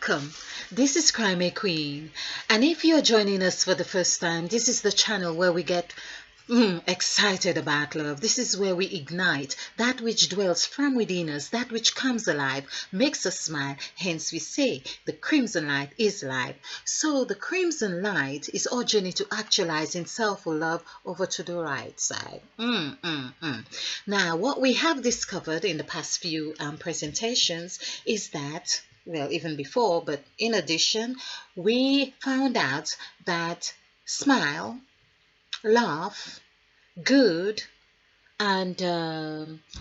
Welcome. This is Crime Queen, and if you're joining us for the first time, this is the channel where we get excited about love. This is where we ignite that which dwells from within us, that which comes alive, makes us smile. Hence we say the crimson light is life. So the crimson light is our journey to actualizing self love over to the right side. Now, what we have discovered in the past few presentations is that, well, even before, but in addition, we found out that smile, laugh, good, and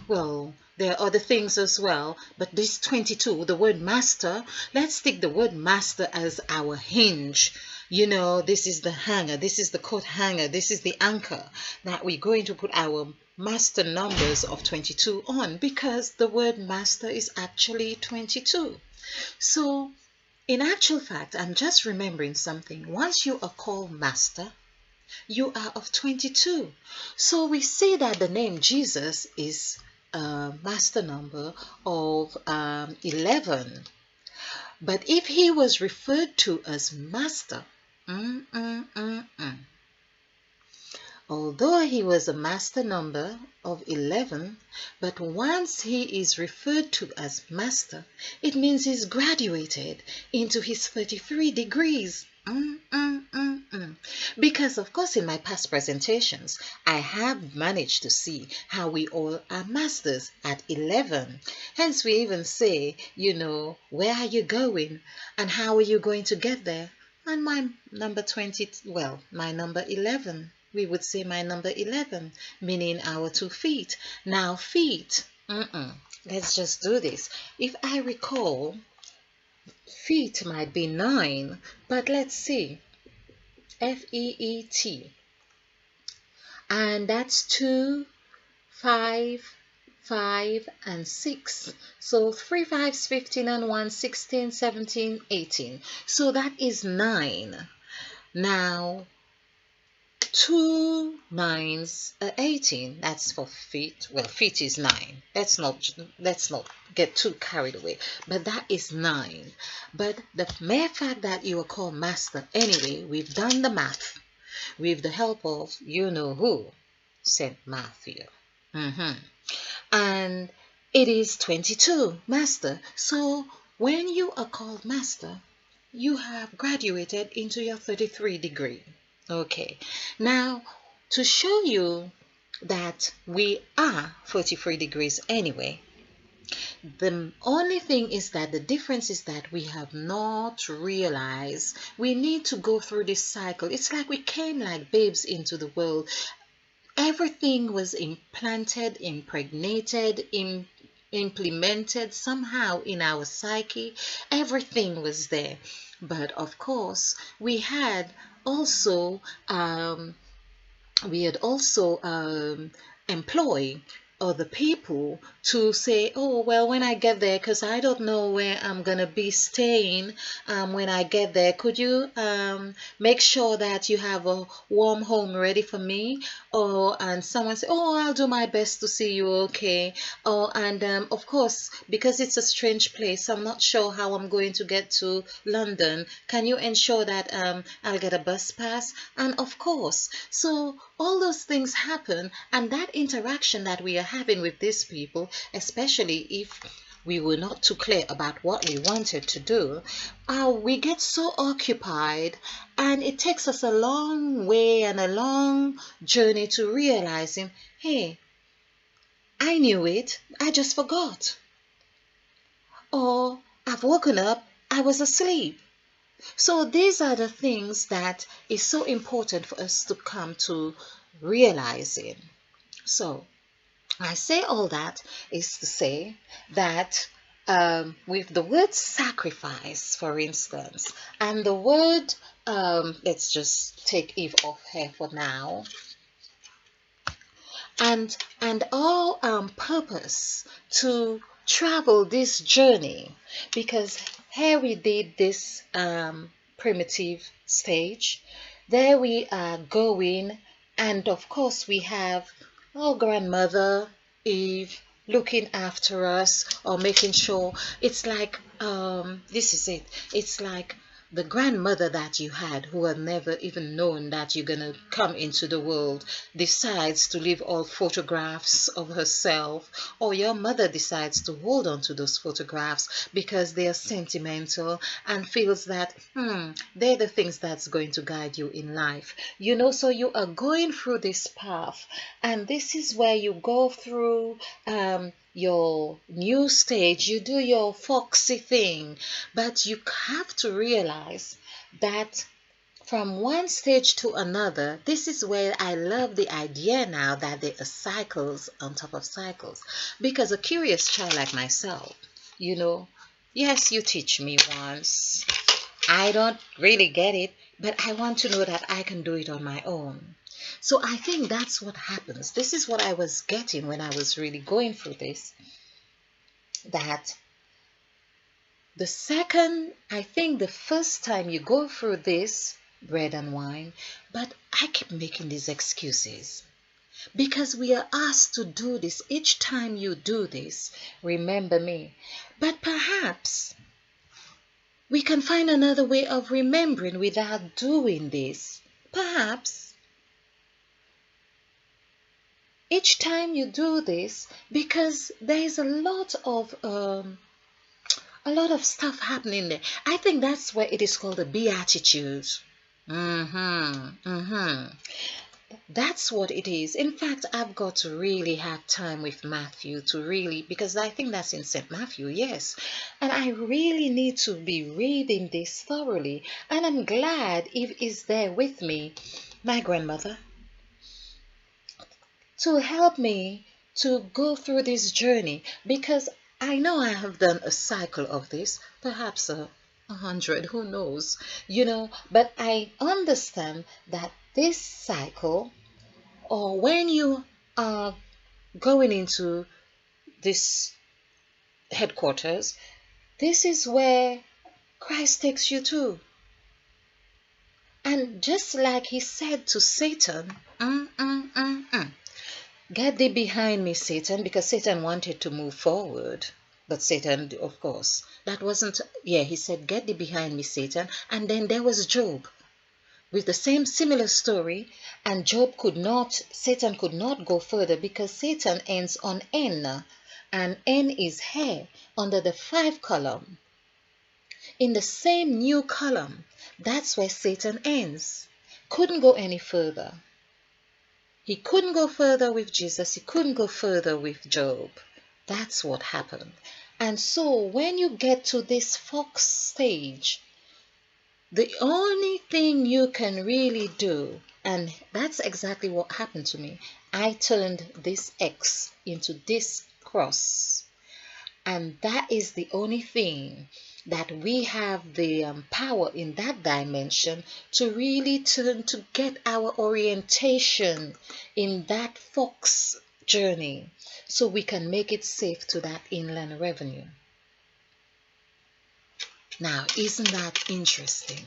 well, there are other things as well, but this 22, the word master, let's take the word master as our hinge. You know, this is the hanger, this is the coat hanger, this is the anchor that we're going to put our master numbers of 22 on, because the word master is actually 22. So in actual fact, I'm just remembering something. Once you are called master, you are of 22. So we see that the name Jesus is a master number of 11. But if he was referred to as master, although he was a master number of 11, but once he is referred to as master, it means he's graduated into his 33 degrees. Because of course in my past presentations I have managed to see how we all are masters at 11. Hence we even say, you know, where are you going and how are you going to get there? And my number 20, well, my number 11, we would say my number 11, meaning our 2 feet. Now feet, let's just do this. If I recall, feet might be 9, but let's see, F-E-E-T, and that's 2, 5, 5, and 6. So 3 5s, 15, and 1, 16, 17, 18. So that is 9. Now 2 9s are 18. That's for feet. Well, feet is 9. Let's not get too carried away. But that is 9. But the mere fact that you are called master, anyway, we've done the math with the help of you know who, Saint Matthew. And it is 22, master. So when you are called master, you have graduated into your 33 degree. Okay, now to show you that we are 43 degrees anyway, the only thing is that the difference is that we have not realized we need to go through this cycle. It's like we came like babes into the world. Everything was implanted, impregnated, implemented somehow in our psyche. Everything was there. But of course, we had also employ other people to say, oh, well, when I get there, because I don't know where I'm gonna be staying when I get there, could you make sure that you have a warm home ready for me? And someone say, oh, I'll do my best to see you okay. And of course, because it's a strange place, I'm not sure how I'm going to get to London. Can you ensure that I'll get a bus pass? And of course, so all those things happen, and that interaction that we are having with these people, especially if we were not too clear about what we wanted to do, we get so occupied, and it takes us a long way and a long journey to realizing, hey, I knew it, I just forgot. Or I've woken up, I was asleep. So these are the things that is so important for us to come to realizing. So I say all that is to say that with the word sacrifice, for instance, and the word, let's just take Eve off here for now, and our purpose to travel this journey, because here we did this primitive stage, there we are going, and of course we have our grandmother Eve looking after us or making sure. It's like this is it. It's like the grandmother that you had who had never even known that you're gonna come into the world decides to leave all photographs of herself, or your mother decides to hold on to those photographs because they are sentimental and feels that they're the things that's going to guide you in life. So you are going through this path, and this is where you go through your new stage, you do your foxy thing, but you have to realize that from one stage to another, this is where I love the idea now that there are cycles on top of cycles. Because a curious child like myself, you know, yes, you teach me once. I don't really get it, but I want to know that I can do it on my own. So I think that's what happens. This is what I was getting when I was really going through this. That I think the first time you go through this bread and wine, but I keep making these excuses because we are asked to do this. Each time you do this, remember me. But perhaps we can find another way of remembering without doing this. Perhaps each time you do this, because there is a lot of stuff happening there. I think that's where it is called a beatitude. That's what it is. In fact, I've got to really have time with Matthew to really, because I think that's in St. Matthew, yes. And I really need to be reading this thoroughly. And I'm glad Eve is there with me, my grandmother, to help me to go through this journey, because I know I have done a cycle of this, perhaps 100, who knows, but I understand that this cycle, or when you are going into this headquarters, this is where Christ takes you to. And just like he said to Satan, get thee behind me, Satan, because Satan wanted to move forward. But Satan, of course, that wasn't, he said, get thee behind me, Satan. And then there was Job with the same similar story. And Satan could not go further because Satan ends on N. And N is hair under the 5 column. In the same new column, that's where Satan ends. Couldn't go any further. He couldn't go further with Jesus. He couldn't go further with Job. That's what happened. And so when you get to this fox stage, the only thing you can really do, and that's exactly what happened to me. I turned this X into this cross. And that is the only thing that we have the power in that dimension to really turn, to get our orientation in that fox journey, so we can make it safe to that inland revenue. Now, isn't that interesting?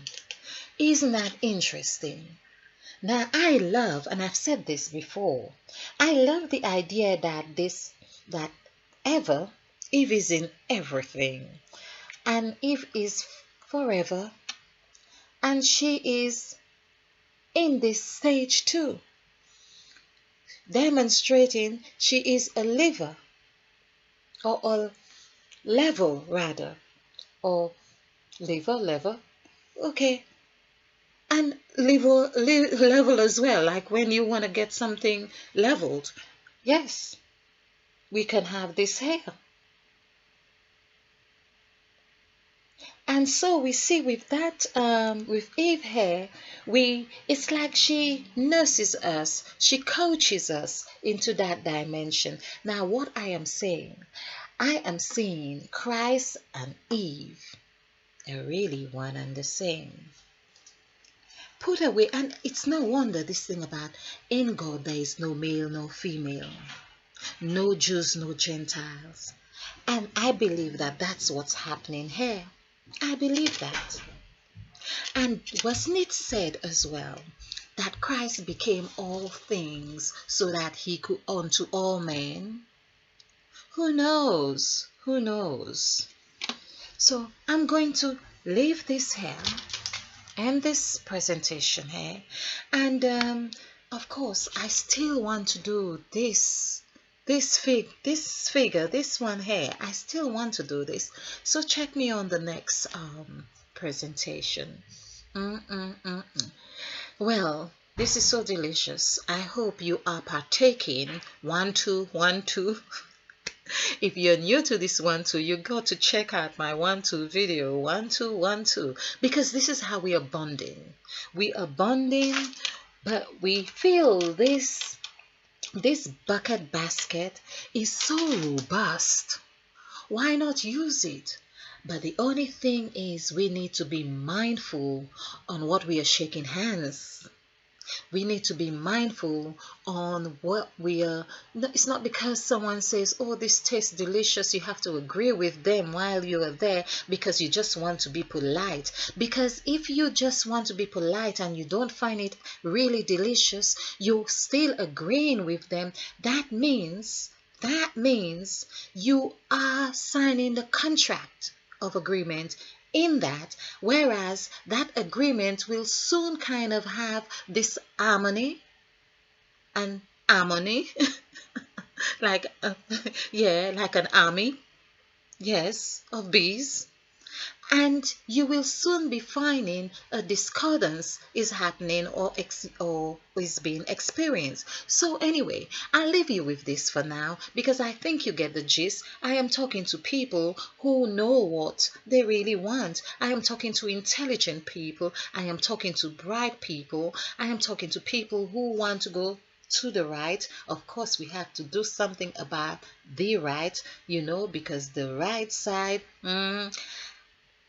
Isn't that interesting? Now, I love, and I've said this before, I love the idea that Eve is in everything. And Eve is forever. And she is in this stage too. Demonstrating she is a liver. Or a level rather. Or level. Okay. And level as well. Like when you want to get something leveled. Yes. We can have this hair. And so we see with that, with Eve here, it's like she nurses us, she coaches us into that dimension. Now, what I am saying Christ and Eve are really one and the same. Put away, and it's no wonder this thing about in God there is no male, no female, no Jews, no Gentiles. And I believe that that's what's happening here. I believe that. And wasn't it said as well that Christ became all things so that he could unto all men? Who knows? Who knows? So I'm going to leave this here and this presentation here, and of course I still want to do this figure, this one here. I still want to do this, so check me on the next presentation. Well, this is so delicious. I hope you are partaking. 1 2 1 2. If you're new to this 1 2, you got to check out my 1 2 video. 1 2 1 2, because this is how we are bonding. We are bonding, but we feel this bucket basket is so robust. Why not use it? But the only thing is, we need to be mindful on what we are shaking hands. We need to be mindful on what we are. No, it's not because someone says, oh, this tastes delicious, you have to agree with them while you are there because you just want to be polite. Because if you just want to be polite and you don't find it really delicious, you're still agreeing with them. That means you are signing the contract of agreement in that, whereas that agreement will soon kind of have this harmony and harmony like yeah, like an army, yes, of bees. And you will soon be finding a discordance is happening or is being experienced. So anyway, I'll leave you with this for now because I think you get the gist. I am talking to people who know what they really want. I am talking to intelligent people. I am talking to bright people. I am talking to people who want to go to the right. Of course, we have to do something about the right, because the right side,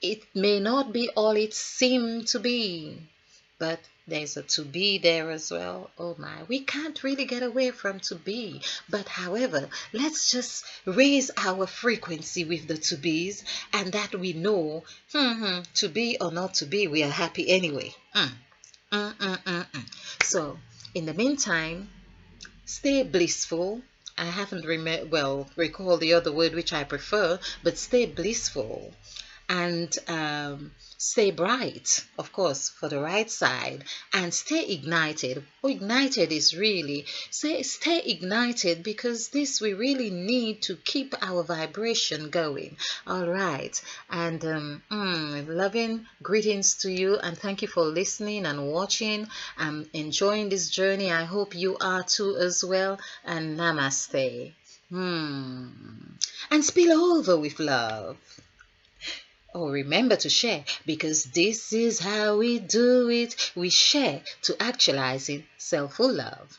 it may not be all it seemed to be, but there's a to be there as well. Oh my, we can't really get away from to be. But however, let's just raise our frequency with the to be's, and that we know, to be or not to be, we are happy anyway. So, in the meantime, stay blissful. I haven't recall the other word which I prefer, but stay blissful. And stay bright, of course, for the right side, and stay ignited. Ignited is really stay ignited, because this we really need to keep our vibration going. All right, and loving greetings to you, and thank you for listening and watching. I'm enjoying this journey. I hope you are too as well. And namaste. And spill over with love. Oh, remember to share, because this is how we do it. We share to actualizing self-love.